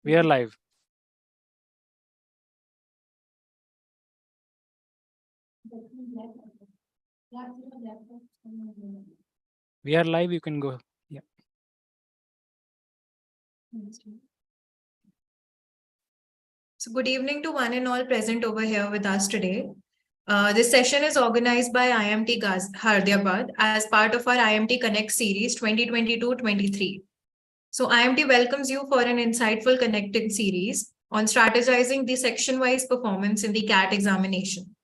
We are live. We are live. You can go. Yeah. So good evening to one and all present over here with us today. This session is organized by IMT Hyderabad as part of our IMT Connect series 2022-23. So IMT welcomes you for an insightful connected series on strategizing the section-wise performance in the CAT examination.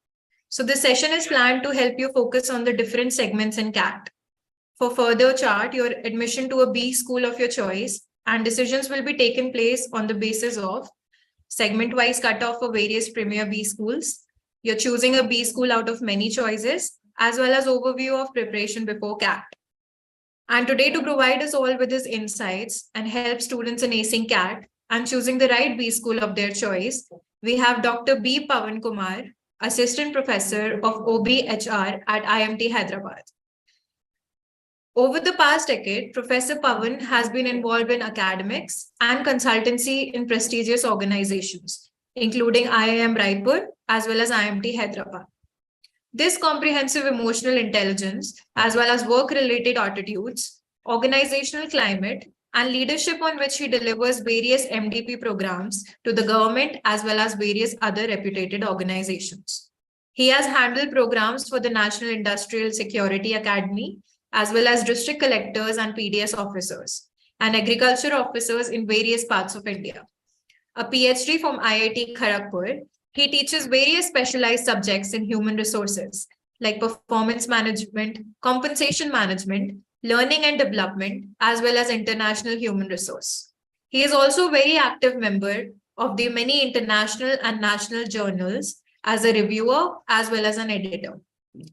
So this session is planned to help you focus on the different segments in CAT. For further chart your admission to a B school of your choice, and decisions will be taken place on the basis of segment-wise cutoff for various premier B schools. You're choosing a B school out of many choices, as well as overview of preparation before CAT. And today, to provide us all with his insights and help students in acing CAT and choosing the right B school of their choice, we have Dr. B. Pavan Kumar, Assistant Professor of OBHR at IMT Hyderabad. Over the past decade, Professor Pavan has been involved in academics and consultancy in prestigious organizations, including IIM Raipur as well as IMT Hyderabad. This comprehensive emotional intelligence, as well as work-related attitudes, organizational climate, and leadership on which he delivers various MDP programs to the government as well as various other reputed organizations. He has handled programs for the National Industrial Security Academy, as well as district collectors and PDS officers, and agriculture officers in various parts of India. A PhD from IIT Kharagpur, he teaches various specialized subjects in human resources, like performance management, compensation management, learning and development, as well as international human resource. He is also a very active member of the many international and national journals as a reviewer as well as an editor.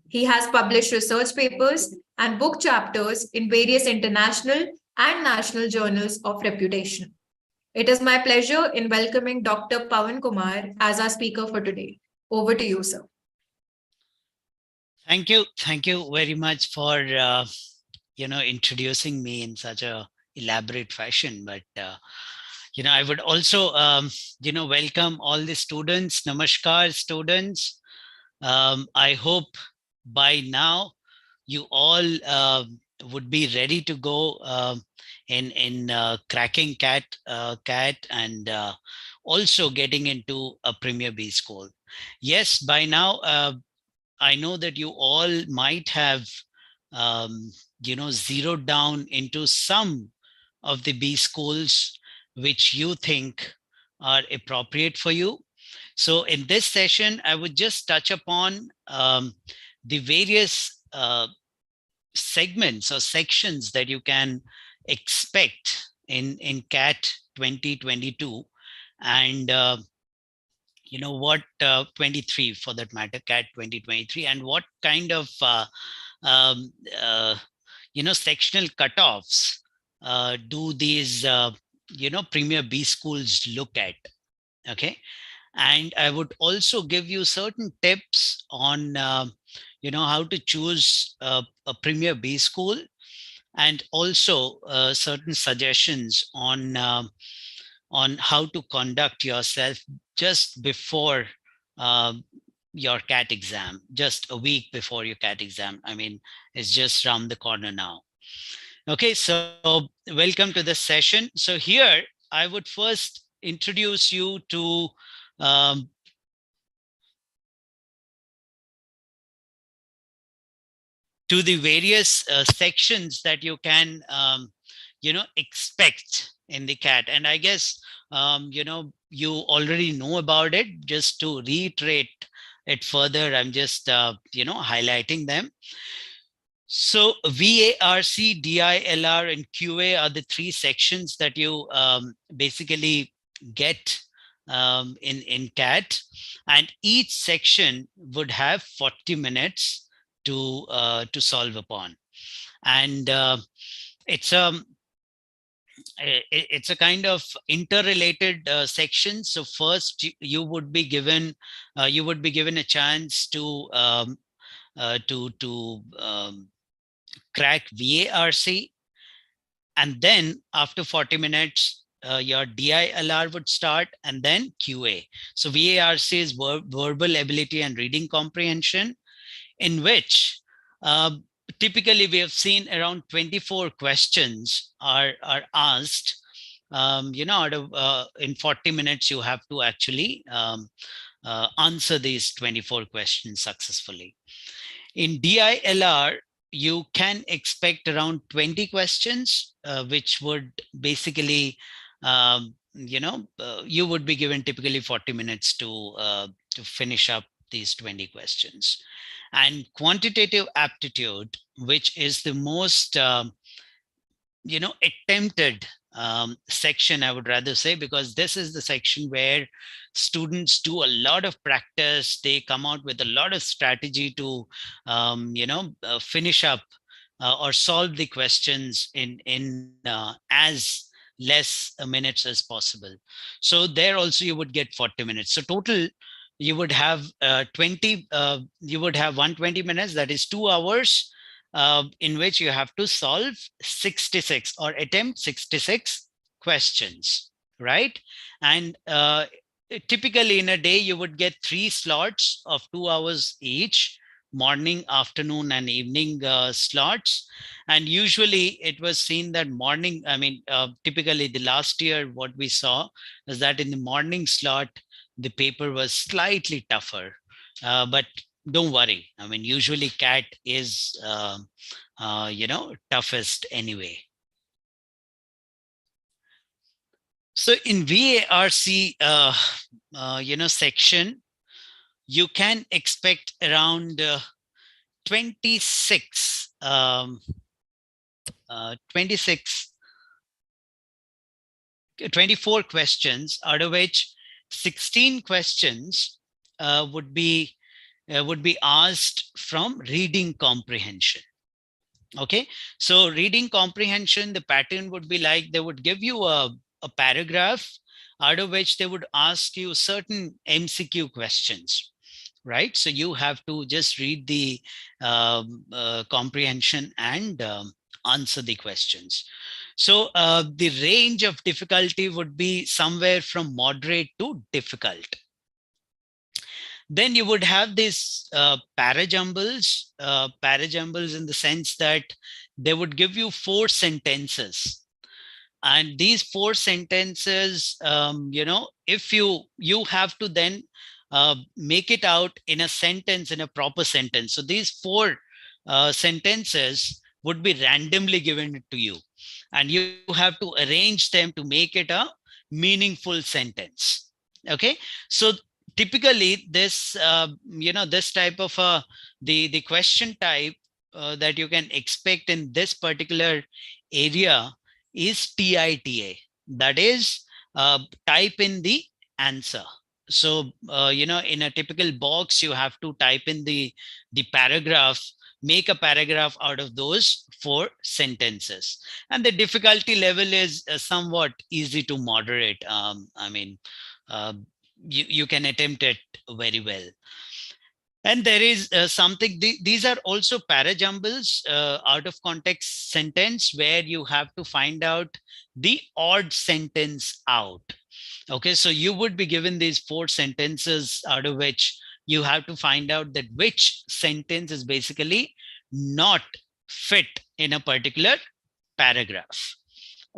He has published research papers and book chapters in various international and national journals of reputation. It is my pleasure in welcoming Dr. Pavan Kumar as our speaker for today. Over to you, sir. Thank you. Thank you very much for introducing me in such a elaborate fashion. But I would also welcome all the students. Namaskar, students. I hope by now you all would be ready to go in cracking CAT and also getting into a Premier B school. Yes, by now I know that you all might have zeroed down into some of the B schools which you think are appropriate for you. So in this session, I would just touch upon the various segments or sections that you can expect in CAT 2022 and what 23 for that matter, CAT 2023, and what kind of sectional cutoffs do these Premier B schools look at. Okay, and I would also give you certain tips on how to choose a Premier B school, and also certain suggestions on how to conduct yourself just before your CAT exam, just a week before your CAT exam. I mean, it's just around the corner now. Okay, so welcome to this session. So here I would first introduce you to the various sections that you can expect in the CAT. And I guess you already know about it. Just to reiterate it further, I'm just highlighting them. So VARC, DILR, and QA are the three sections that you basically get in CAT, and each section would have 40 minutes to solve upon. And it's a kind of interrelated section. So first you would be given a chance to crack VARC, and then after 40 minutes your DILR would start, and then QA. So VARC is verbal ability and reading comprehension, in which typically we have seen around 24 questions are asked. Out of in 40 minutes, you have to actually answer these 24 questions successfully. In DILR, you can expect around 20 questions, which would basically, you would be given typically 40 minutes to finish up these 20 questions. And quantitative aptitude, which is the most attempted section, I would rather say, because this is the section where students do a lot of practice. They come out with a lot of strategy to finish up or solve the questions in as less minutes as possible. So there also you would get 40 minutes. So total you would have 120 minutes, that is 2 hours, in which you have to solve 66 or attempt 66 questions, right? And typically in a day, you would get 3 slots of 2 hours each, morning, afternoon, and evening slots. And usually it was seen that morning, typically the last year, what we saw is that in the morning slot, the paper was slightly tougher. But don't worry. Usually CAT is, toughest anyway. So in VARC, section, you can expect around 26, 24 questions, out of which 16 questions would be asked from reading comprehension. Okay, so reading comprehension, the pattern would be like they would give you a paragraph, out of which they would ask you certain MCQ questions, right? So you have to just read the comprehension and answer the questions. So the range of difficulty would be somewhere from moderate to difficult. Then you would have these parajumbles in the sense that they would give you 4 sentences. And these 4 sentences, if you have to then make it out in a sentence, in a proper sentence. So these 4 sentences would be randomly given to you, and you have to arrange them to make it a meaningful sentence. Okay, so typically this this type of the question type that you can expect in this particular area is TITA, that is type in the answer. So in a typical box, you have to type in the paragraph, make a paragraph out of those 4 sentences. And the difficulty level is somewhat easy to moderate. You can attempt it very well. And there is something, these are also parajumbles, out of context sentence, where you have to find out the odd sentence out. Okay, so you would be given these 4 sentences, out of which you have to find out that which sentence is basically not fit in a particular paragraph.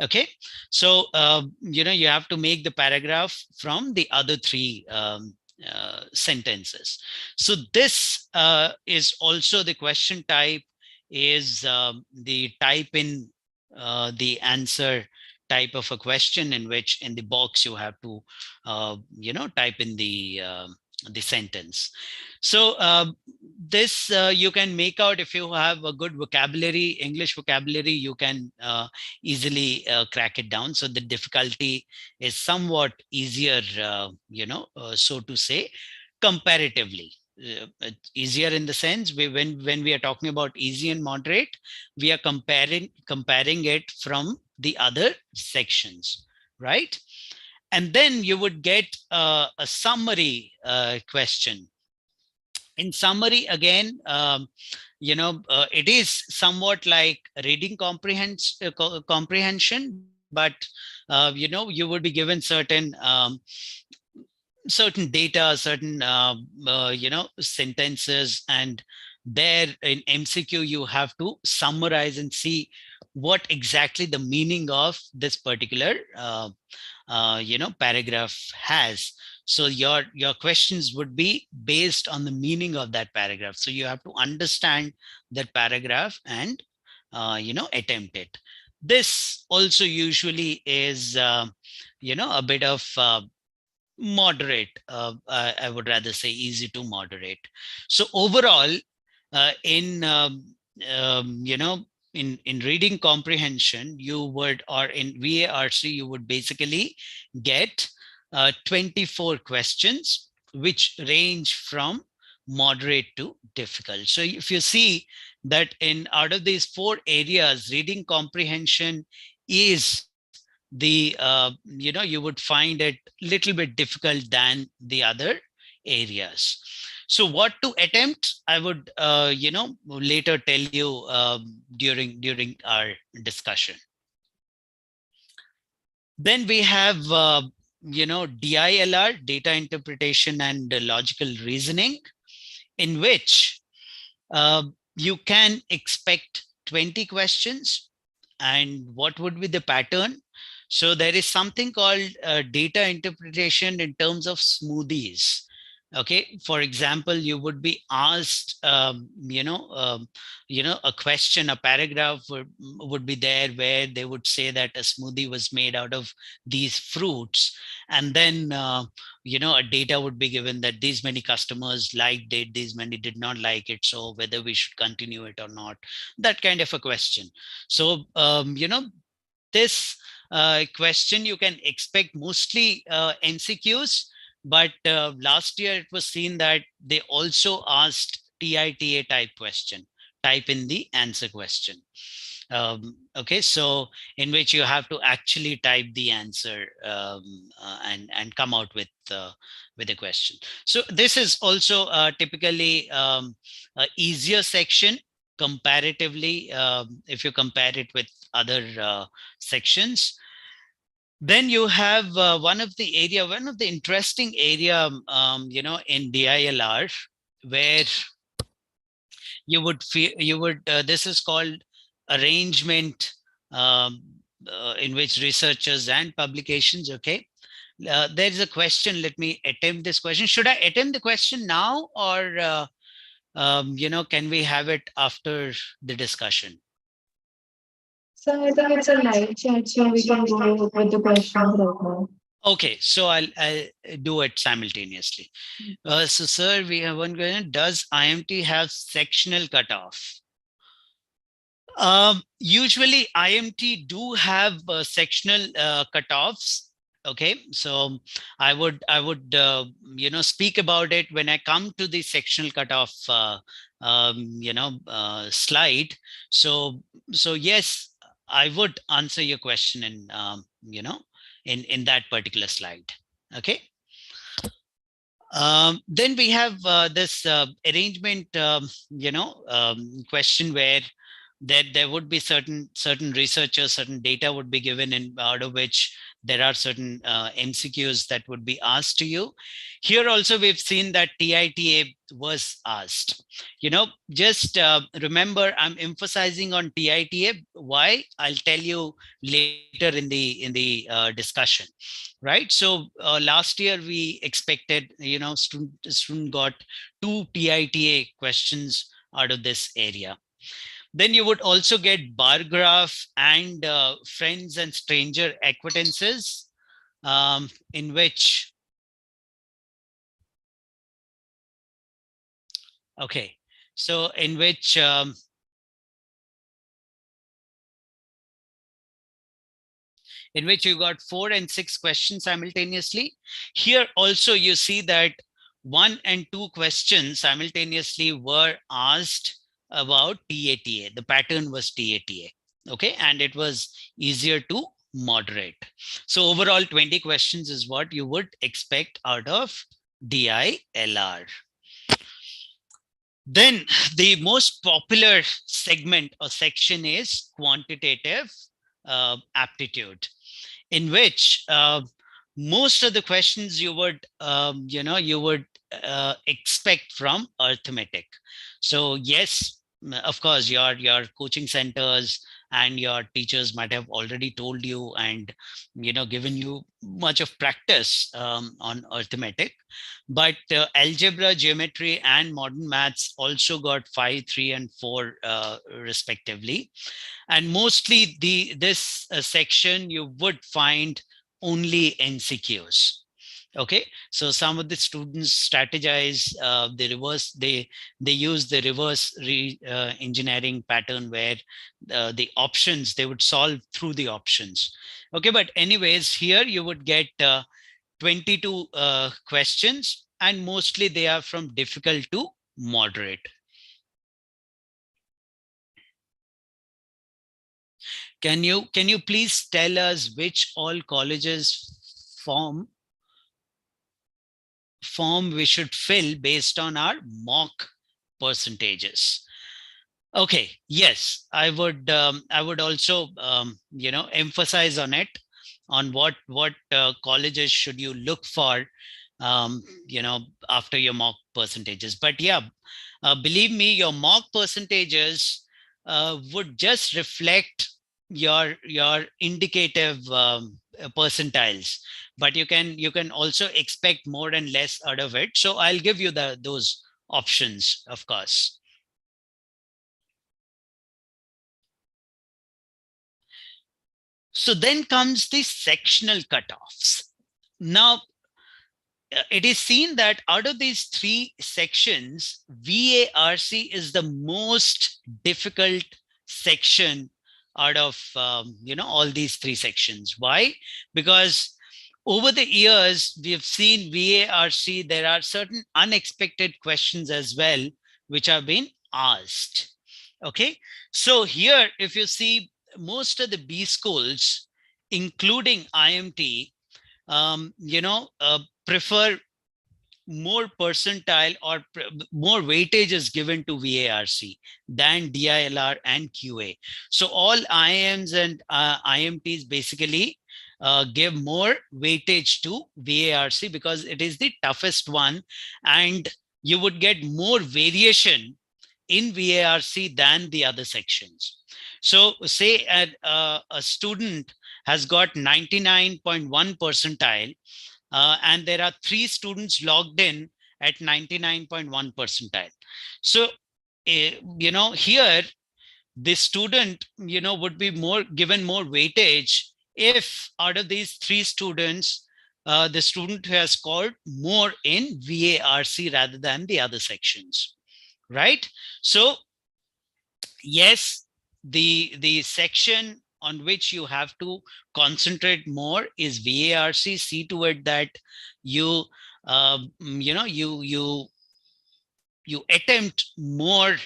Okay, so you have to make the paragraph from the other 3 sentences. So this is also the question type, is the type in the answer type of a question, in which in the box you have to type in the sentence. So this you can make out if you have a good vocabulary, English vocabulary, you can easily crack it down. So the difficulty is somewhat easier, so to say, comparatively. Easier in the sense when we are talking about easy and moderate, we are comparing it from the other sections, right? And then you would get a summary question. In summary, again, it is somewhat like reading comprehension, but you would be given certain certain data, certain sentences, and there in MCQ you have to summarize and see what exactly the meaning of this particular paragraph has. So your questions would be based on the meaning of that paragraph. So you have to understand that paragraph and attempt it. This also usually is a bit of moderate, I would rather say easy to moderate. So overall, in in reading comprehension, you would, or in VARC, you would basically get 24 questions, which range from moderate to difficult. So if you see that in out of these four areas, reading comprehension is the you would find it little bit difficult than the other areas. So what to attempt, I would later tell you during our discussion. Then we have DILR, data interpretation and logical reasoning, in which you can expect 20 questions. And what would be the pattern? So there is something called data interpretation in terms of smoothies. Okay, for example, you would be asked a question, a paragraph would be there where they would say that a smoothie was made out of these fruits, and then a data would be given that these many customers liked it, these many did not like it, so whether we should continue it or not, that kind of a question. So this question you can expect mostly MCQs, but last year it was seen that they also asked TITA type question, type in the answer question. Okay, so in which you have to actually type the answer and come out with a question. So this is also typically a easier section comparatively, if you compare it with other sections. Then you have one of the interesting area, in DILR, where this is called arrangement, in which researchers and publications. Okay, there is a question. Let me attempt this question. Should I attempt the question now, or can we have it after the discussion? So I think it's a live chat, so we can go with the questions right now. Okay, so I'll do it simultaneously. So, sir, we have one question. Does IMT have sectional cutoff? Usually, IMT do have sectional cutoffs. Okay, so I would speak about it when I come to the sectional cutoff slide. So yes, I would answer your question in in that particular slide. Okay. Then we have this arrangement question, where there would be certain researchers, certain data would be given, and out of which there are certain MCQs that would be asked to you. Here also we've seen that TITA was asked. Just remember, I'm emphasizing on TITA. Why? I'll tell you later in the discussion. Right. So last year we expected, student got 2 TITA questions out of this area. Then you would also get bar graph and friends and stranger acquaintances, in which, okay, so in which you got 4 and 6 questions simultaneously. Here also you see that 1 and 2 questions simultaneously were asked about TATA. The pattern was TATA. Okay, and it was easier to moderate. So overall 20 questions is what you would expect out of DILR. Then the most popular segment or section is quantitative aptitude, in which most of the questions you would expect from arithmetic. So yes, of course, your coaching centers and your teachers might have already told you and given you much of practice on arithmetic, but algebra, geometry, and modern maths also got 5, 3, and 4 respectively. And mostly this section you would find only NCQs. Okay, so some of the students strategize they use the reverse engineering pattern, where the options they would solve through the options. Okay, but anyways, here you would get 22 questions, and mostly they are from difficult to moderate. Can you please tell us which all colleges form we should fill based on our mock percentages? Okay, yes, I would also emphasize on it, on what colleges should you look for after your mock percentages. But yeah, believe me, your mock percentages would just reflect your indicative percentiles, but you can also expect more and less out of it. So I'll give you those options, of course. So then comes the sectional cutoffs. Now, it is seen that out of these 3 sections, VARC is the most difficult section out of all these 3 sections. Why? Because over the years, we have seen VARC, there are certain unexpected questions as well, which have been asked. Okay, so here, if you see, most of the B schools, including IMT, prefer more percentile or more weightage is given to VARC than DILR and QA. So all IIMs and IMTs basically give more weightage to VARC because it is the toughest one, and you would get more variation in VARC than the other sections. So say a student has got 99.1 percentile, and there are 3 students logged in at 99.1 percentile. So, here the student, would be given more weightage if out of these 3 students, the student who has scored more in VARC rather than the other sections, right? So, yes, the section on which you have to concentrate more is VARC. See to it that you you attempt more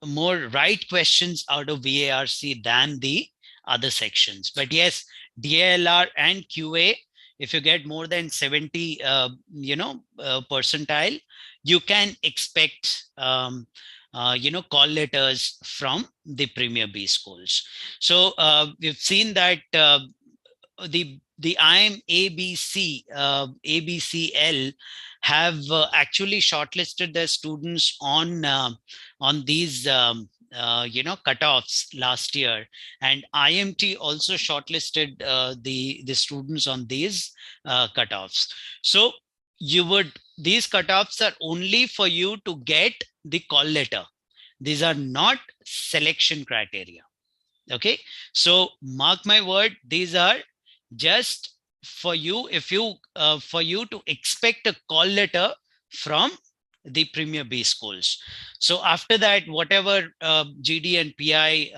more right questions out of VARC than the other sections. But yes, DLR and QA, if you get more than 70 percentile, you can expect call letters from the Premier B schools. So we've seen that the IIM ABC, ABCL have actually shortlisted their students on these cutoffs last year, and IMT also shortlisted the students on these cutoffs. So these cutoffs are only for you to get the call letter. These are not selection criteria. Okay, so mark my word, these are just for you, for you to expect a call letter from the Premier B schools. So after that, whatever GD and PI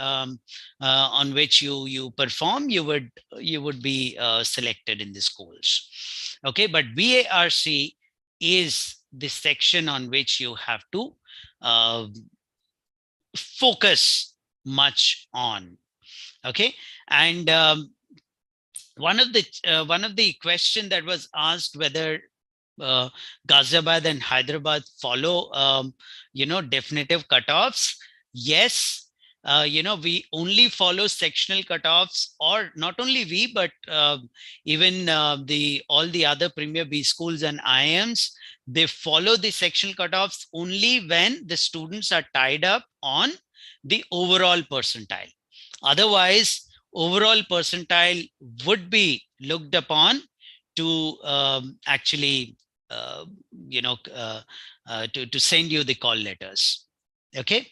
on which you perform, you would be selected in the schools. Okay, but VARC is the section on which you have to focus much on. Okay, and one of the question that was asked, whether Ghaziabad and Hyderabad follow definitive cutoffs. Yes, we only follow sectional cutoffs, or not only we, but even all the other Premier B schools and IIMs, they follow the sectional cutoffs only when the students are tied up on the overall percentile. Otherwise, overall percentile would be looked upon to actually, uh, to send you the call letters. Okay.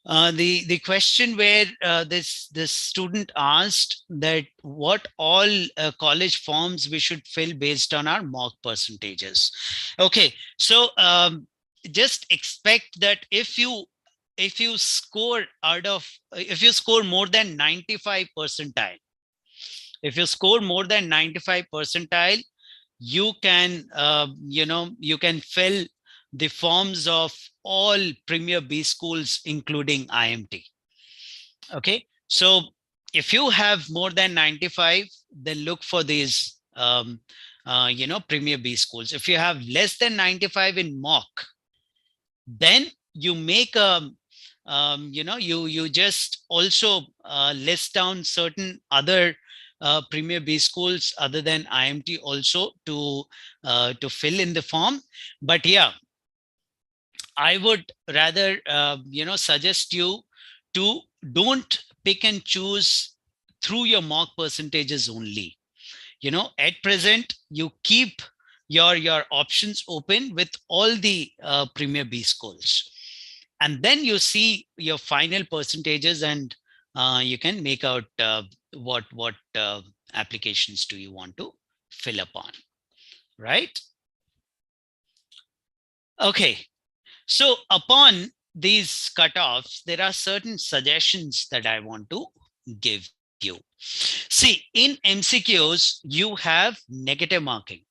The question where this student asked that what all college forms we should fill based on our mock percentages. Okay, so just expect that if you score if you score more than 95 percentile, if you score more than 95 percentile, you can you can fill the forms of all Premier B schools, including IMT. Okay, so if you have more than 95, then look for these Premier B schools. If you have less than 95 in mock, then you make a you just also list down certain other Premier B schools other than IMT also to fill in the form. But yeah, I would rather suggest you to don't pick and choose through your mock percentages only. At present, you keep your options open with all the Premier B schools, and then you see your final percentages, and you can make out what applications do you want to fill upon, right? Okay, so upon these cutoffs, there are certain suggestions that I want to give you. See, in MCQs, you have negative marking.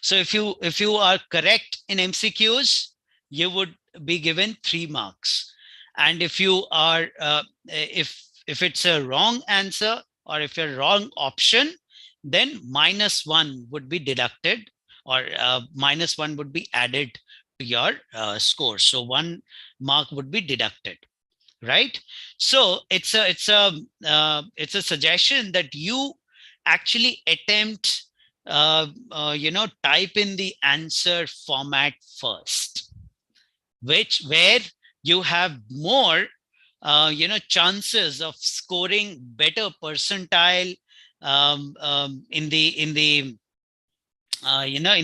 So if you are correct in MCQs, you would be given 3 marks. And if you are if it's a wrong answer, or if you're wrong option, then -1 would be deducted, or -1 would be added to your score. So 1 mark would be deducted, right? So it's a suggestion that you actually attempt type in the answer format first, where you have more chances of scoring better percentile in the in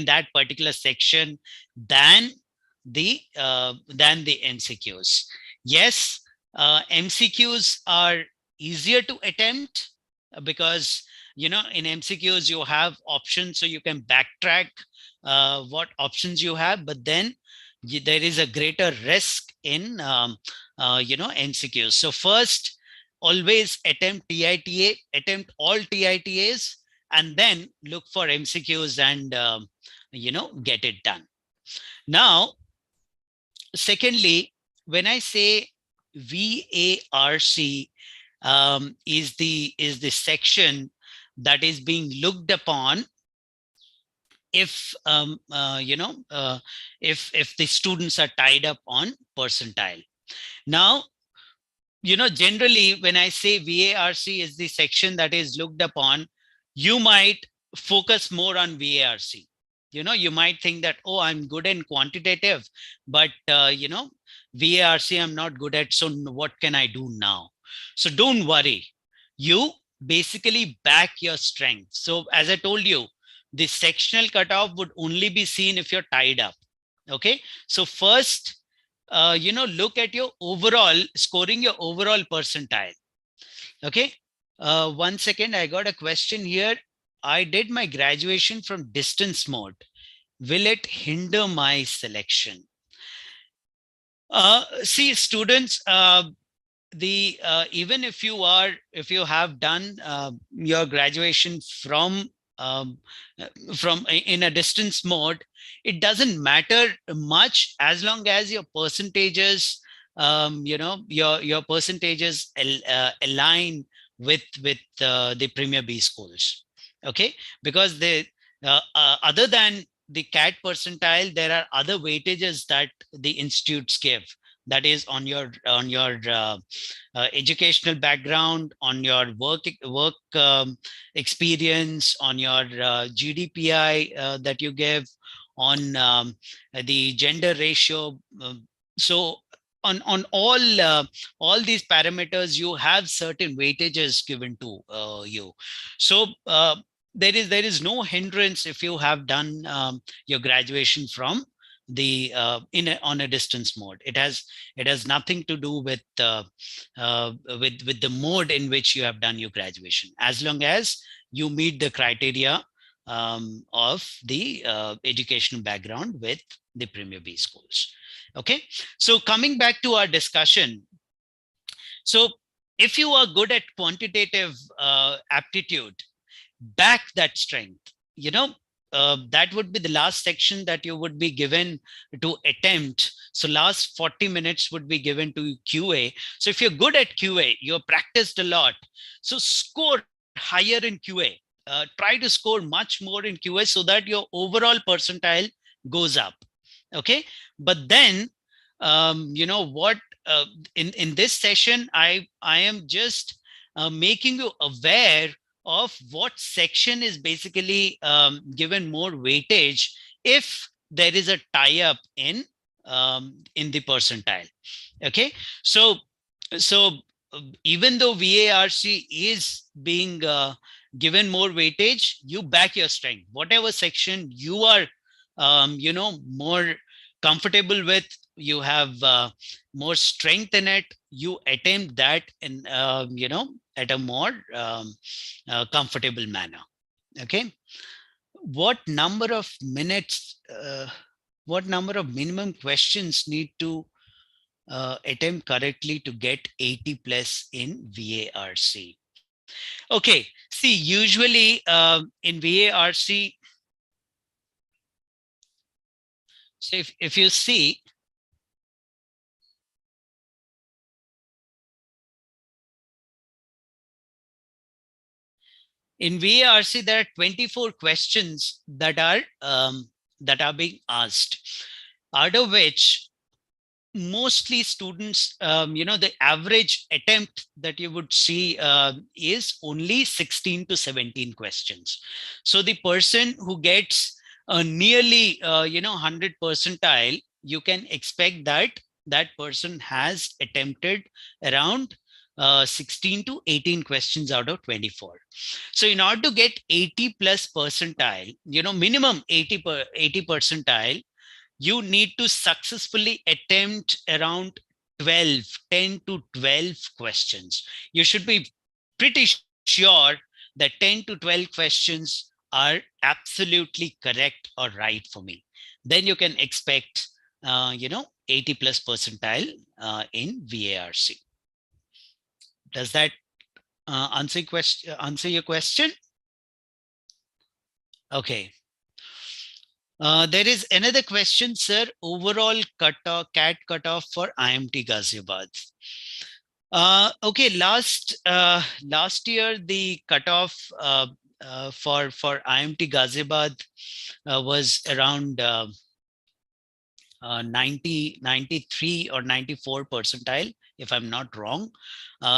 that particular section than the MCQs. Yes, MCQs are easier to attempt because in MCQs you have options, so you can backtrack what options you have, but then there is a greater risk in MCQs. So first, always attempt TITA, attempt all TITAs, and then look for MCQs and get it done. Now, secondly, when I say VARC is the section that is being looked upon if if the students are tied up on percentile. Now, generally when I say VARC is the section that is looked upon, you might focus more on VARC. You might think that, oh, I'm good in quantitative, but VARC I'm not good at, so what can I do now? So don't worry, you basically back your strength. So as I told you, the sectional cutoff would only be seen if you're tied up. Okay, so first look at your overall scoring, your overall percentile. Okay, 1 second, I got a question here. I did my graduation from distance mode. Will it hinder my selection? See, students, even if you have done your graduation from in a distance mode, it doesn't matter much as long as your percentages your percentages align with the Premier B schools. Okay, because other than the CAT percentile, there are other weightages that the institutes give. that is on your educational background, on your work experience, on your GDPI that you give, on the gender ratio. So on all these parameters, you have certain weightages given to you. So there is no hindrance if you have done your graduation from the on a distance mode. It has nothing to do with with the mode in which you have done your graduation, as long as you meet the criteria of the educational background with the Premier B schools. Okay, so coming back to our discussion, so if you are good at quantitative aptitude, back that strength. That would be the last section that you would be given to attempt. So last 40 minutes would be given to QA. So if you're good at QA, you've practiced a lot, so score higher in QA. Try to score much more in QA so that your overall percentile goes up. Okay, but then what in this session I am just making you aware of what section is basically given more weightage if there is a tie-up in the percentile. Okay, so even though VARC is being given more weightage, you back your strength. Whatever section you are more comfortable with, you have more strength in it, you attempt that in at a more comfortable manner. Okay, what number of minutes what number of minimum questions need to attempt correctly to get 80 plus in VARC? Okay, see, usually in VARC, so if you see, in VARC, there are 24 questions that are being asked, out of which mostly students, the average attempt that you would see is only 16 to 17 questions. So the person who gets nearly 100 percentile, you can expect that that person has attempted around 16 to 18 questions out of 24. So in order to get 80 plus percentile, minimum 80 percentile, you need to successfully attempt around 10 to 12 questions. You should be pretty sure that 10 to 12 questions are absolutely correct or right for me. Then you can expect 80 plus percentile in VARC. Does that answer your question? Okay. There is another question, sir. Overall CAT cutoff for IMT Ghaziabad. Okay, last year the cutoff for IMT Ghaziabad was around 93 or 94 percentile, if I'm not wrong.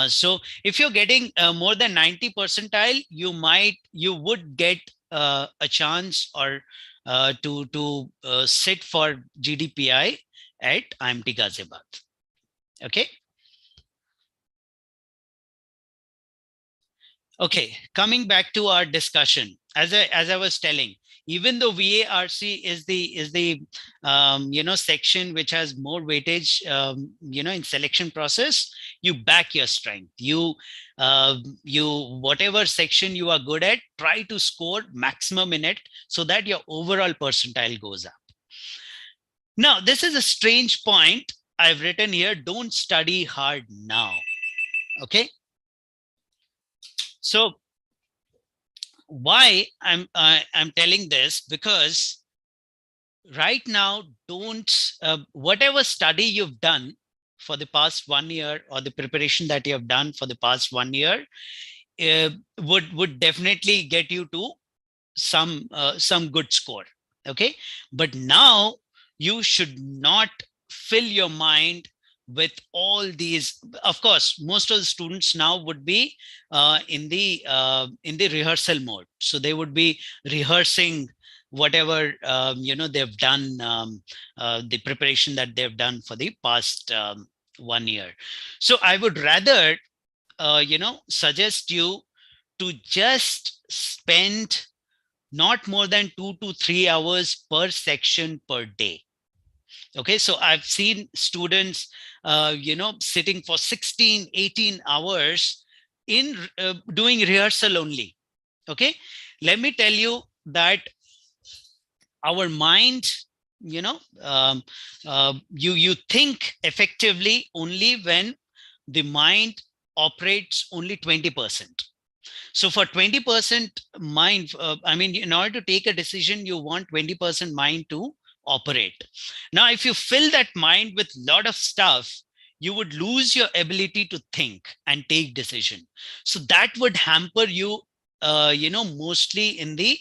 So if you're getting more than 90 percentile, you would get a chance or to sit for GDPI at IMT Ghaziabad. Okay. Okay, coming back to our discussion, as I was telling, even though VARC is the section which has more weightage in selection process, you back your strength. You whatever section you are good at, try to score maximum in it so that your overall percentile goes up. Now, this is a strange point I've written here. Don't study hard now. Okay. So why I'm telling this, because right now, don't whatever study you've done for the past 1 year, or the preparation that you have done for the past 1 year, would definitely get you to some good score. Okay, but now you should not fill your mind with all these. Of course, most of the students now would be in the rehearsal mode, so they would be rehearsing whatever they've done, the preparation that they've done for the past 1 year. So I would rather suggest you to just spend not more than 2 to 3 hours per section per day. Okay, so I've seen students sitting for 16, 18 hours in doing rehearsal only. Okay, let me tell you that our mind, you think effectively only when the mind operates only 20%. So for 20% mind, in order to take a decision, you want 20% mind to operate. Now, if you fill that mind with a lot of stuff, you would lose your ability to think and take decision. So that would hamper you, mostly in the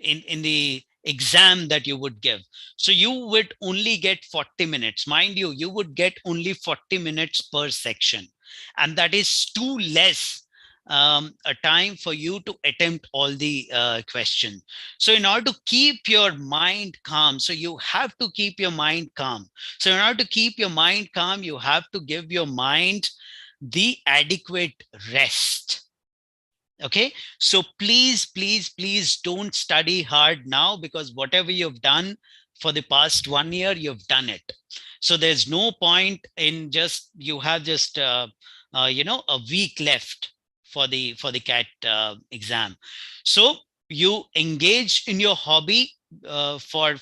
in the exam that you would give. So you would only get 40 minutes. Mind you, you would get only 40 minutes per section. And that is too less a time for you to attempt all the questions. So in order to keep your mind calm, so you have to keep your mind calm. So in order to keep your mind calm, you have to give your mind the adequate rest. Okay, so please don't study hard now, because whatever you've done for the past 1 year, you've done it. So there's no point in just, you have just a week left for the CAT exam. So you engage in your hobby for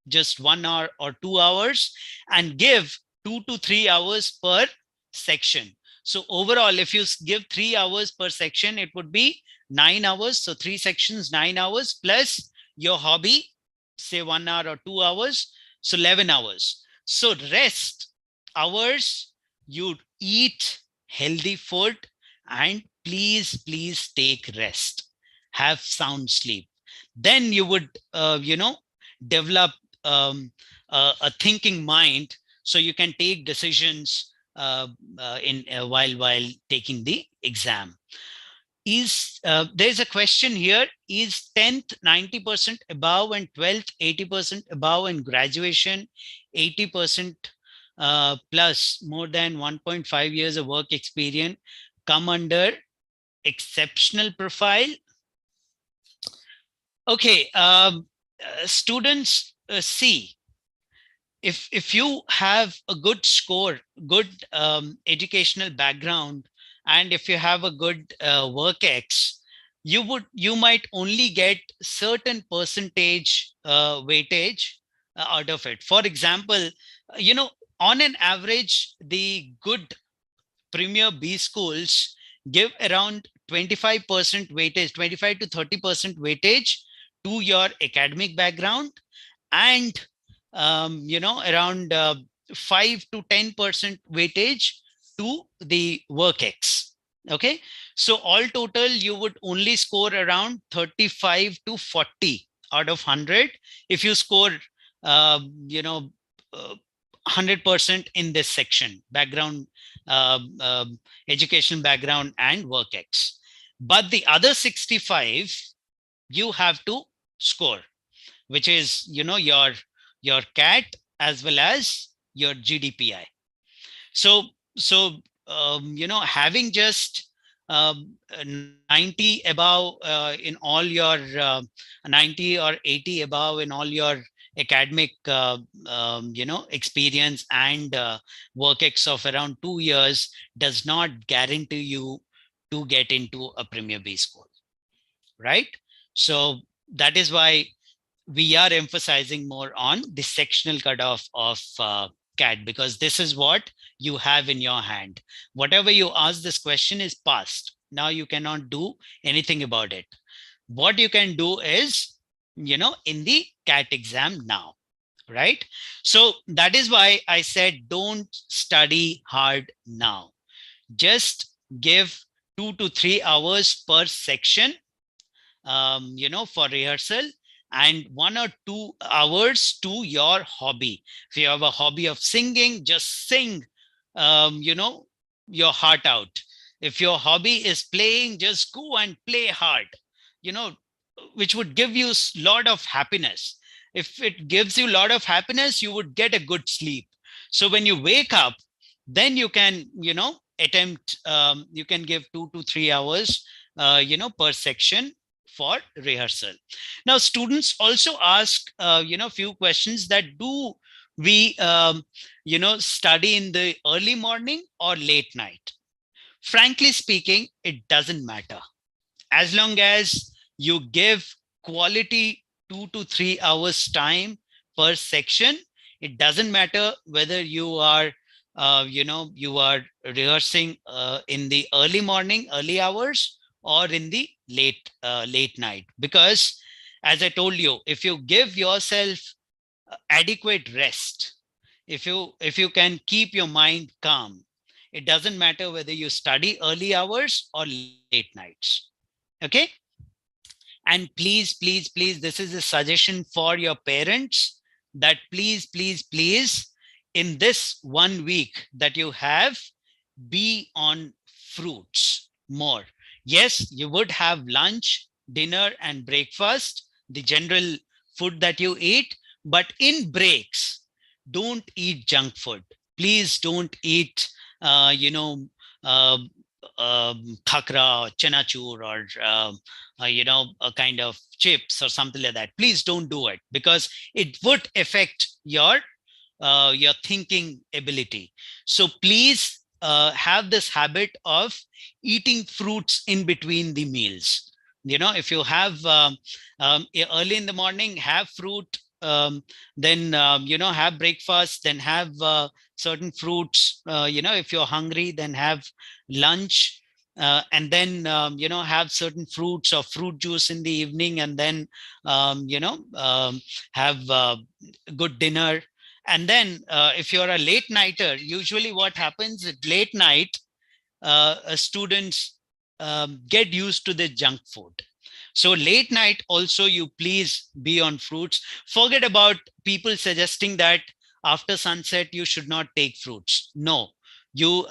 just 1 hour or 2 hours, and give 2 to 3 hours per section. So overall, if you give 3 hours per section, it would be 9 hours. So 3 sections, 9 hours, plus your hobby, say 1 hour or 2 hours. So 11 hours. So rest hours, you eat healthy food, and please take rest. Have sound sleep. Then you would, develop a thinking mind, so you can take decisions while taking the exam. There's a question here: is 10th 90% above and 12th 80% above, and graduation 80% plus more than 1.5 years of work experience come under exceptional profile? Okay, students, see, if you have a good score, good educational background, and if you have a good work ex, you might only get certain percentage weightage out of it. For example, on an average, the good premier B schools give around 25% weightage, 25 to 30% weightage to your academic background, and around 5 to 10% weightage to the work ex. Okay, so all total, you would only score around 35 to 40 out of 100 if you score 100% in this section: background, education background, and work ex. But the other 65 you have to score, which is your CAT as well as your GDPI. So having just 90 above in all your 90 or 80 above in all your academic experience and work ex of around 2 years does not guarantee you to get into a premier B school, right? So that is why we are emphasizing more on the sectional cutoff of CAT, because this is what you have in your hand. Whatever you ask, this question is past. Now you cannot do anything about it. What you can do is, in the CAT exam now, right? So that is why I said, don't study hard now. Just give 2 to 3 hours per section, for rehearsal, and 1 or 2 hours to your hobby. If you have a hobby of singing, just sing, your heart out. If your hobby is playing, just go and play hard, you know, which would give you a lot of happiness. If it gives you a lot of happiness, you would get a good sleep. So when you wake up, then you can, attempt, you can give 2 to 3 hours, per section for rehearsal. Now, students also ask, few questions that do we, study in the early morning or late night? Frankly speaking, it doesn't matter. As long as you give quality 2 to 3 hours time per section, it doesn't matter whether you are, you are rehearsing in the early morning, early hours, or in the late night. Because as I told you, if you give yourself adequate rest, if you can keep your mind calm, it doesn't matter whether you study early hours or late nights. Okay. And please, this is a suggestion for your parents, that please, in this 1 week that you have, be on fruits more. Yes, you would have lunch, dinner, and breakfast, the general food that you eat, but in breaks, don't eat junk food. Please don't eat, uh, you know, uh, khakra, chanachur, or a kind of chips or something like that. Please don't do it, because it would affect your thinking ability. So please have this habit of eating fruits in between the meals. If you have early in the morning, have fruit, then have breakfast, then have certain fruits. If you're hungry, then have lunch, and then have certain fruits or fruit juice in the evening, and then have good dinner. And then if you're a late nighter, usually what happens at late night, students get used to the junk food. So late night also, you please be on fruits. Forget about people suggesting that after sunset you should not take fruits. No, you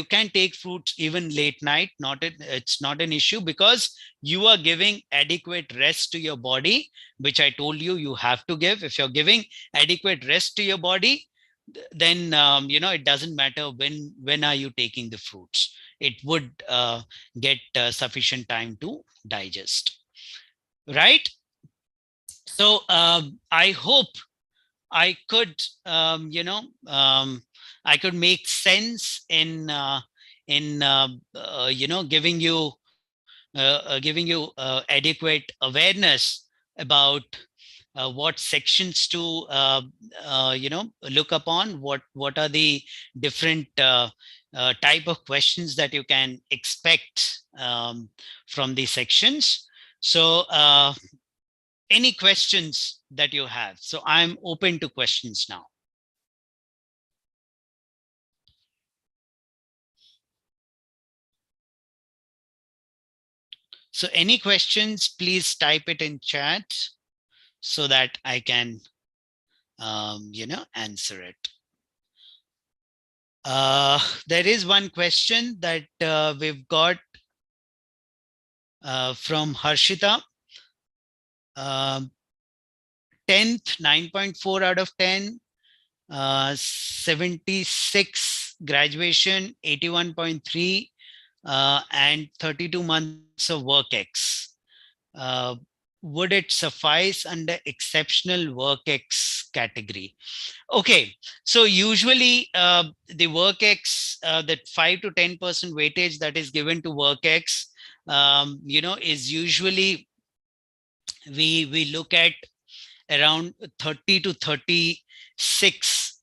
can take fruits even late night. It's not an issue, because you are giving adequate rest to your body, which I told you you have to give. If you're giving adequate rest to your body, then it doesn't matter when are you taking the fruits. It would get sufficient time to digest, right? So I hope I could I could make sense in giving you adequate awareness about what sections to look upon, what are the different type of questions that you can expect from the sections. So any questions that you have? So I'm open to questions now. So any questions, please type it in chat so that I can answer it. There is one question that we've got from Harshita. 10th, 9.4 out of 10, 76 graduation, 81.3, and 32 months of work X. Would it suffice under exceptional work X category? Okay, so usually the work X, that 5 to 10% weightage that is given to work X, is usually, we look at around 30 to 36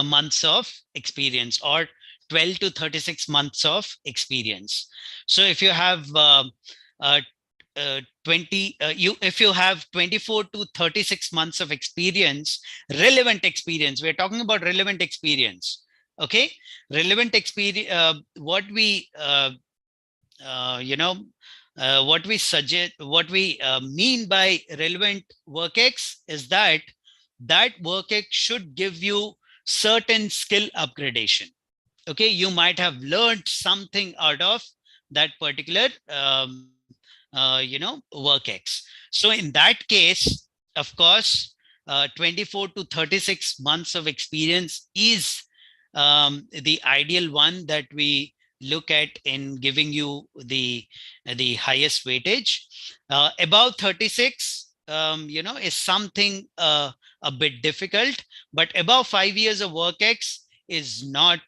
months of experience, or 12 to 36 months of experience. So if you have if you have 24 to 36 months of experience, relevant experience, we're talking about relevant experience. Okay, relevant experience, what we what we suggest, what we mean by relevant work X is that that work X should give you certain skill upgradation. Okay, you might have learned something out of that particular work X. So in that case, of course, 24 to 36 months of experience is the ideal one that we look at in giving you the highest weightage. Above 36, is something a bit difficult, but above 5 years of work X is not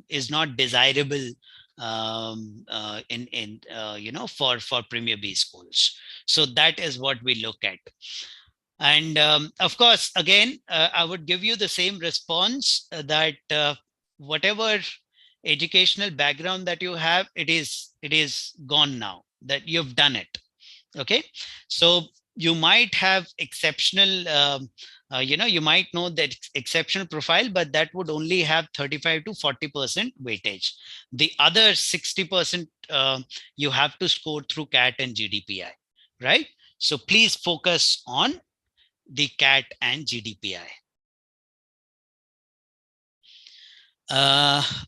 is not desirable for Premier B schools. So that is what we look at. And of course, again, I would give you the same response that whatever educational background that you have, it is gone now, that you've done it. Okay, so you might have exceptional you might know that exceptional profile, but that would only have 35 to 40% weightage. The other 60% you have to score through CAT and GDPI, right? So please focus on the CAT and GDPI.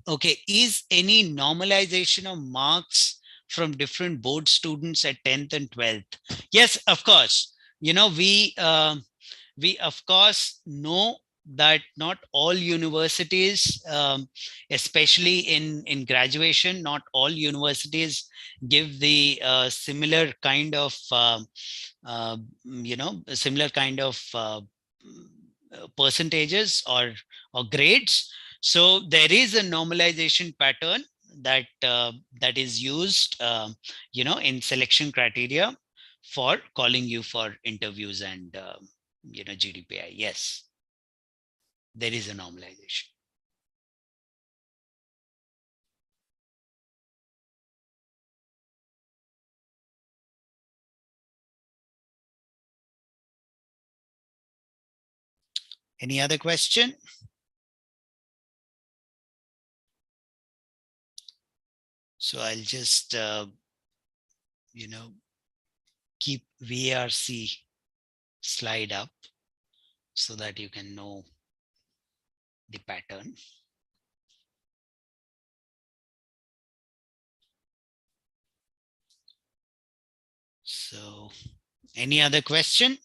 Okay, is any normalization of marks from different board students at 10th and 12th? Yes, of course. We of course know that not all universities, especially in graduation, not all universities give the similar kind of similar kind of percentages or grades. So there is a normalization pattern that is used in selection criteria for calling you for interviews and GDPI. Yes, there is a normalization. Any other question? So I'll just keep VRC slide up so that you can know the pattern. So any other question?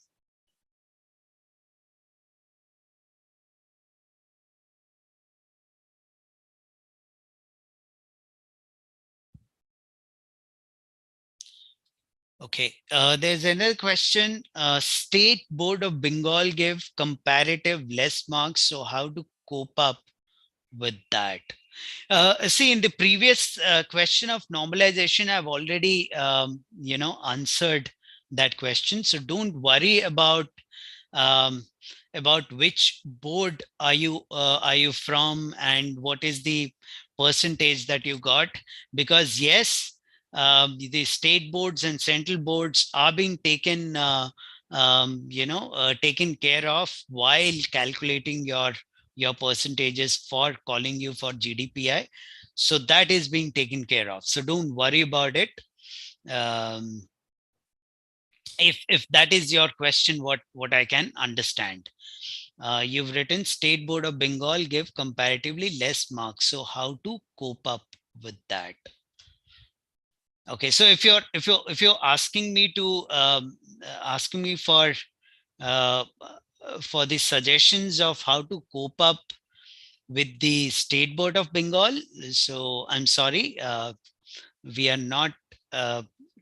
Okay, there's another question. State Board of Bengal give comparative less marks. So how to cope up with that? See, in the previous question of normalization, I've already, answered that question. So don't worry um, about which board are you from and what is the percentage that you got, because yes, the state boards and central boards are being taken care of while calculating your percentages for calling you for GDPI. So that is being taken care of. So don't worry about it. If that is your question, what I can understand. You've written State Board of Bengal give comparatively less marks. So how to cope up with that? Okay, so if you're asking me to asking me for the suggestions of how to cope up with the State Board of Bengal, so I'm sorry, we are not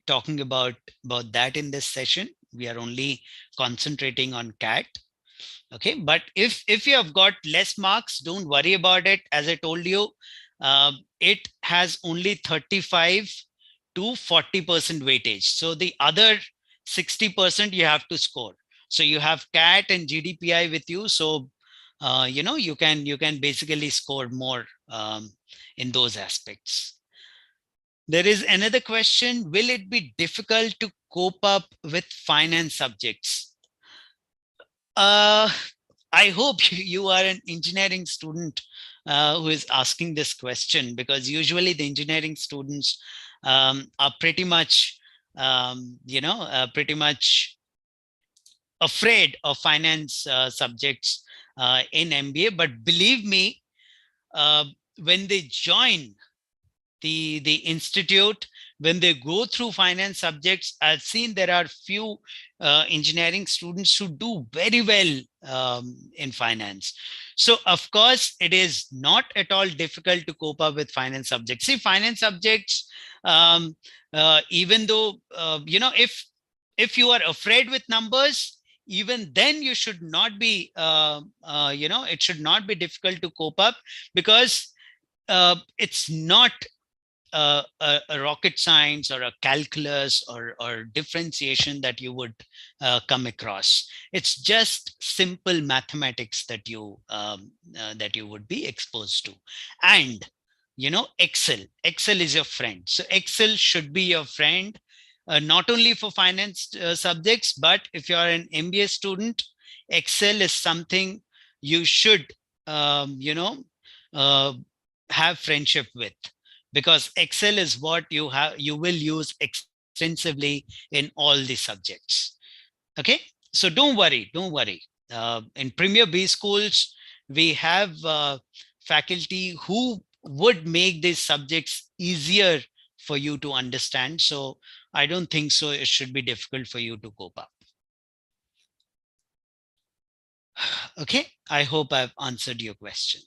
talking about that in this session. We are only concentrating on CAT. Okay, but if you have got less marks, don't worry about it. As I told you, it has only 35 to 40% weightage. So the other 60% you have to score. So you have CAT and GDPI with you. So you can basically score more in those aspects. There is another question. Will it be difficult to cope up with finance subjects? I hope you are an engineering student who is asking this question, because usually the engineering students are pretty much, pretty much afraid of finance subjects in MBA. But believe me, uh, when they join the institute, when they go through finance subjects, I've seen there are few engineering students who do very well in finance. So of course it is not at all difficult to cope up with finance subjects. See, finance subjects, even though if you are afraid with numbers, even then you should not be it should not be difficult to cope up, because it's not a rocket science or a calculus or differentiation that you would come across. It's just simple mathematics that you would be exposed to. And Excel is your friend. So Excel should be your friend, not only for finance subjects, but if you are an MBA student, Excel is something you should uh, have friendship with, because Excel is what you will use extensively in all the subjects. Okay, so don't worry. In Premier B schools, we have faculty who would make these subjects easier for you to understand. So I don't think so it should be difficult for you to cope up. Okay, I hope I've answered your question.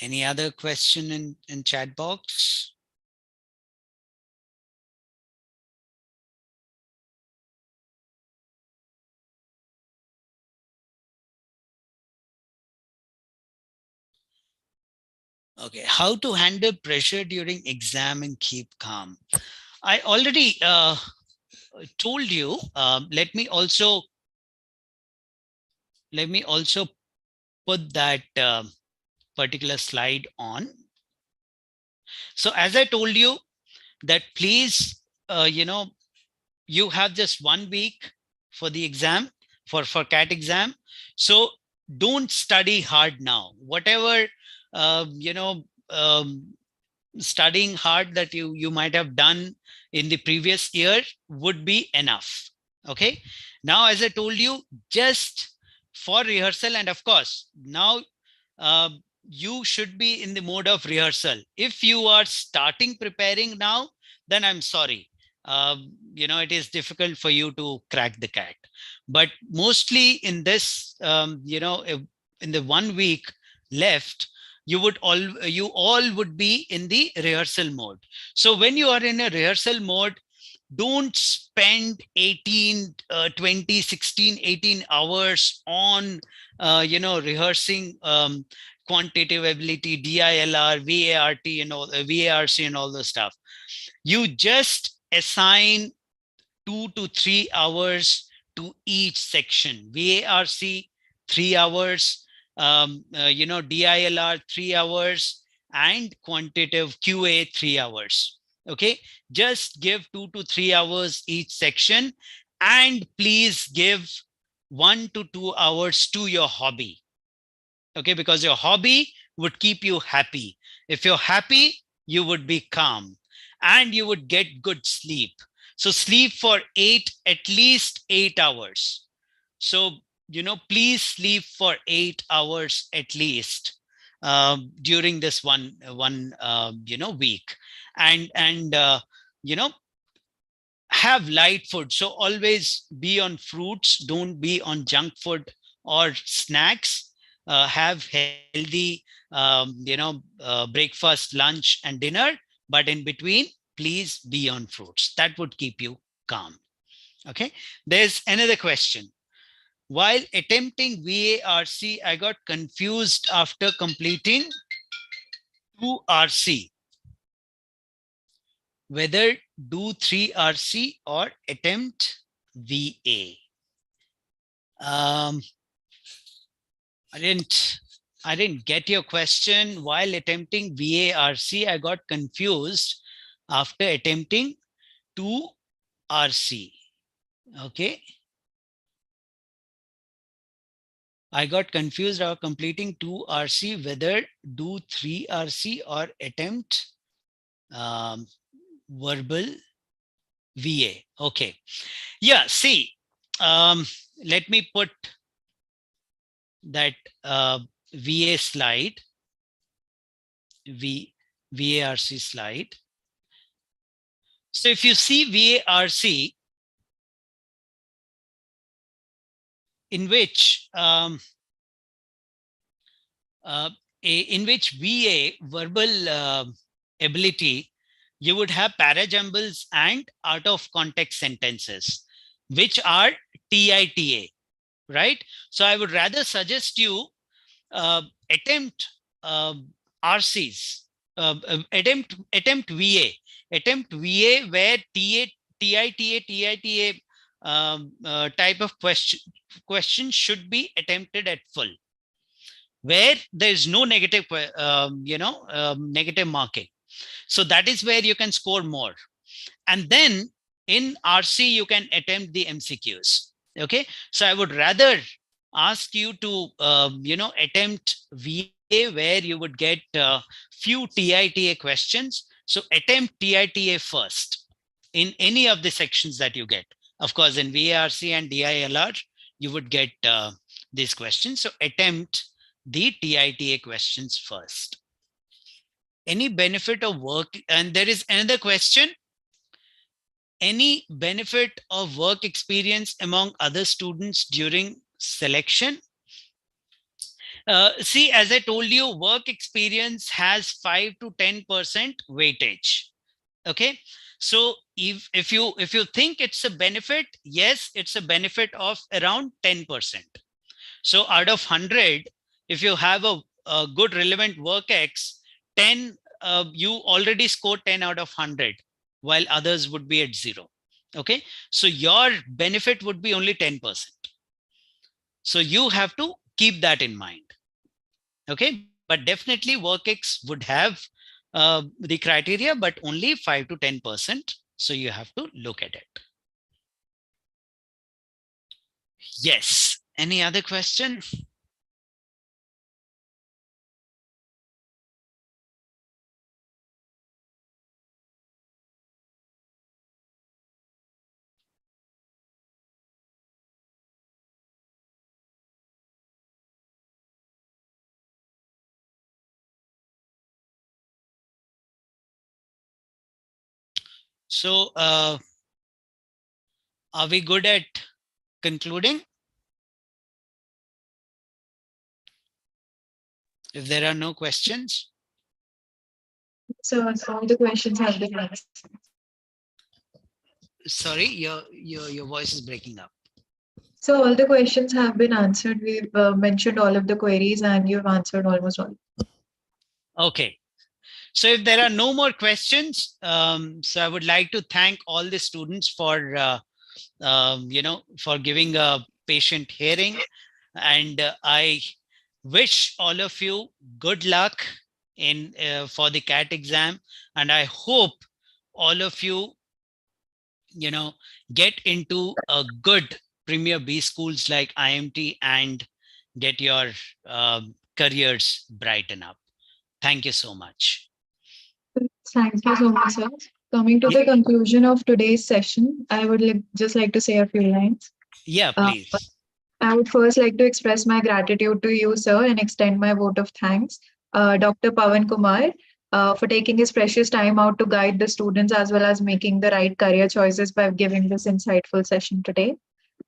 Any other question in chat box? Okay, how to handle pressure during exam and keep calm? I already told you. Let me also put that particular slide on. So as I told you, that please, you have just 1 week for the exam, for CAT exam. So don't study hard now. Whatever studying hard that you might have done in the previous year would be enough. Okay, now as I told you, just for rehearsal, and of course now uh, you should be in the mode of rehearsal. If you are starting preparing now, then I'm sorry, it is difficult for you to crack the CAT. But mostly in this in the 1 week left, you all would be in the rehearsal mode. So when you are in a rehearsal mode, don't spend 18 20 16 18 hours on rehearsing quantitative ability, DILR, VART, and all VARC and all the stuff. You just assign 2 to 3 hours to each section. VARC 3 hours, DILR 3 hours, and quantitative QA 3 hours. Okay, just give 2 to 3 hours each section, and please give 1 to 2 hours to your hobby. Okay, because your hobby would keep you happy. If you're happy, you would be calm and you would get good sleep. So sleep for at least 8 hours. So, please sleep for 8 hours at least during this one week. And have light food. So always be on fruits, don't be on junk food or snacks. Have healthy breakfast, lunch, and dinner, but in between, please be on fruits. That would keep you calm. Okay, there's another question. While attempting VARC, I got confused after completing 2RC, whether do 3RC or attempt VA. I didn't get your question. While attempting VARC, I got confused after attempting 2RC. Okay. I got confused about completing 2 RC, whether do 3 RC or attempt verbal VA. Okay. Yeah, see, let me put that VA slide, VARC slide. So if you see VARC, in which VA verbal ability, you would have parajumbles and out of context sentences, which are TITA, right? So I would rather suggest you attempt RCs, attempt VA, where TITA type of question should be attempted at full, where there is no negative, negative marking. So that is where you can score more. And then in RC, you can attempt the MCQs. Okay. So I would rather ask you to, attempt VA, where you would get few TITA questions. So attempt TITA first in any of the sections that you get. Of course, in VARC and DILR, you would get these questions. So attempt the TITA questions first. Any benefit of work? And there is another question. Any benefit of work experience among other students during selection? See, as I told you, work experience has 5 to 10% weightage. Okay. So if you think it's a benefit, yes, it's a benefit of around 10%. So out of 100, if you have a good relevant work X, 10, you already score 10 out of 100, while others would be at 0. Okay. So your benefit would be only 10%. So you have to keep that in mind. Okay. But definitely work X would have the criteria, but only 5 to 10%. So you have to look at it. Yes. Any other question? So are we good at concluding? If there are no questions. So all the questions have been answered. Sorry, your voice is breaking up. So all the questions have been answered. We've mentioned all of the queries and you've answered almost all. Okay. So if there are no more questions, so I would like to thank all the students for, for giving a patient hearing. And I wish all of you good luck in for the CAT exam. And I hope all of you, get into a good Premier B schools like IMT and get your careers brighten up. Thank you so much. Thank you so much, sir. Coming to the conclusion of today's session, I would just like to say a few lines. Yeah, please. I would first like to express my gratitude to you, sir, and extend my vote of thanks, Dr. Pavan Kumar, for taking his precious time out to guide the students as well as making the right career choices by giving this insightful session today.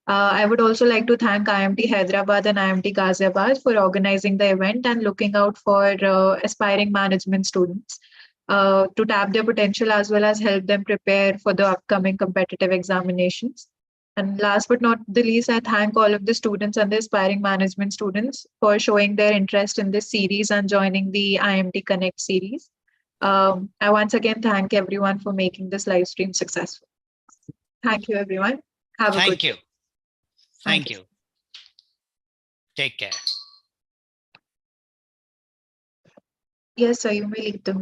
I would also like to thank IMT Hyderabad and IMT Ghaziabad for organizing the event and looking out for aspiring management students to tap their potential as well as help them prepare for the upcoming competitive examinations. And last but not the least, I thank all of the students and the aspiring management students for showing their interest in this series and joining the IMT Connect series. I once again thank everyone for making this live stream successful. Thank you, everyone. Have a good day. Thank you. Take care. Yes, sir, you may leave the